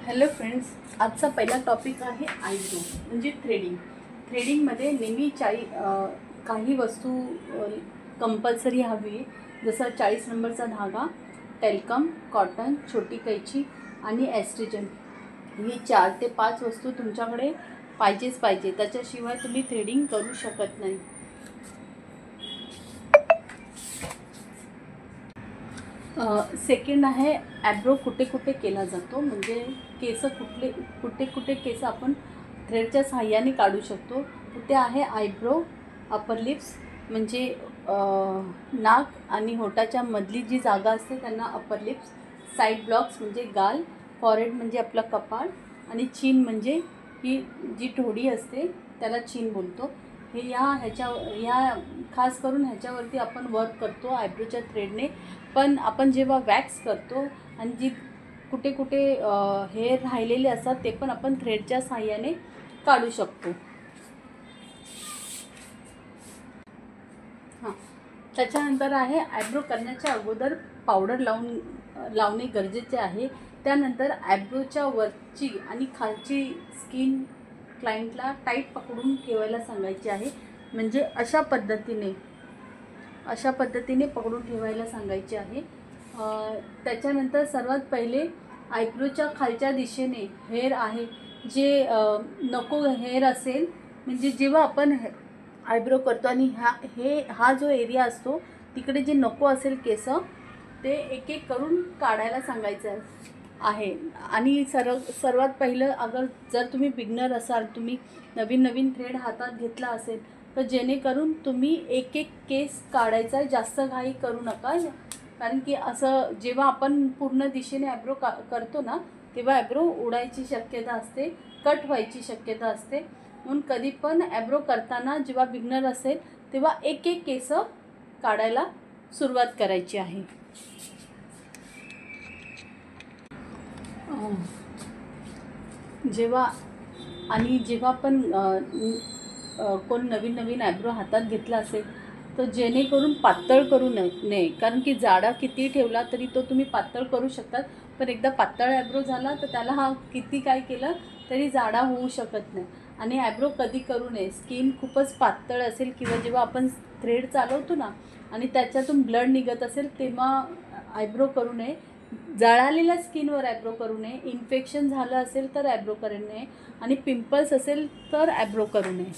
Hello friends, आजचा पहिला topic आहे आयब्रो म्हणजे थ्रेडिंग. थ्रेडिंगमध्ये नेहमी काही वस्तू कंपल्सरी हवी, जसं 40 नंबरचा धागा, टेल्कम, कॉटन, छोटी कैची आणि एस्ट्रिजन. ही 4 ते 5 वस्तू तुमच्याकडे पाहिजेच पाहिजे, त्याच्याशिवाय तुम्ही थ्रेडिंग करू शकत नाही. सेकंड आहे ॲब्रो कुठे कुठे केला जातो, म्हणजे केस कुठे कुठे केस आपण थ्रेडच्या साहाय्याने काढू शकतो. तर ते आहे आयब्रो, अपर लिप्स म्हणजे नाक आणि होटाच्या मधली जी जागा असते त्यांना अपर लिप्स, साईड ब्लॉक्स म्हणजे गाल, फॉरहेड म्हणजे आपलं कपाळ आणि चीन म्हणजे ही जी ठोडी असते त्याला चीन बोलतो. हे ह्या खास करून ह्याच्यावरती आपण वर्क करतो आयब्रोच्या थ्रेडने. पण आपण जेव्हा वॅक्स करतो आणि जी कुठे कुठे हेअर राहिलेले असतात ते पण आपण थ्रेडच्या साहाय्याने काढू शकतो. त्याच्यानंतर आहे आयब्रो करण्याच्या अगोदर पावडर लावणे गरजेचे आहे. त्यानंतर आयब्रोच्या वरची आणि खालची स्किन क्लायंटला टाईट पकडून ठेवायला सांगायची आहे, म्हणजे अशा पद्धतीने पकडून ठेवायला सांगायचे आहे. त्याच्यानंतर सर्वात पहिले आयब्रोच्या खालच्या दिशेने हेअर आहे, जे नको हेअर असेल, म्हणजे जेव्हा आपण आयब्रो करतो आणि हा जो एरिया असतो तिकडे जे नको असेल केस ते एक एक करून काढायला सांगायचं आहे. आणि सर्वात पहिलं जर तुम्ही बिगनर असाल, तुम्ही नवीन थ्रेड हातात घेतला असेल, तर जेणेकरून तुम्ही एक एक केस काढायचा, जास्त घाई करू नका. कारण की असं जेव्हा आपण पूर्ण दिशेने आयब्रो करतो ना, तेव्हा आयब्रो उडायची शक्यता असते, कट व्हायची शक्यता असते. म्हणून कधी पण आयब्रो करताना जेव्हा बिगनर असेल तेव्हा एक एक केस काढायला सुरुवात करायची आहे. जेव्हा पण कोण नवीन आयब्रो हातात घेतला असेल तर जेणेकरून पातळ करू नये, कारण की जाडा किती ठेवला तरी तो तुम्ही पातळ करू शकतात. पण एकदा पातळ आयब्रो झाला तर त्याला किती काय केलं तरी जाडा होऊ शकत नाही. आणि आयब्रो कधी करू नये, स्किन खूपच पातळ असेल किंवा जेव्हा आपण थ्रेड चालवतो ना आणि त्याच्यातून ब्लड निघत असेल तेव्हा आयब्रो करू नये. जळालेल्या स्किनवर आयब्रो करू नये, इन्फेक्शन झालं असेल तर आयब्रो करू नये आणि पिंपल्स असेल तर आयब्रो करू नये.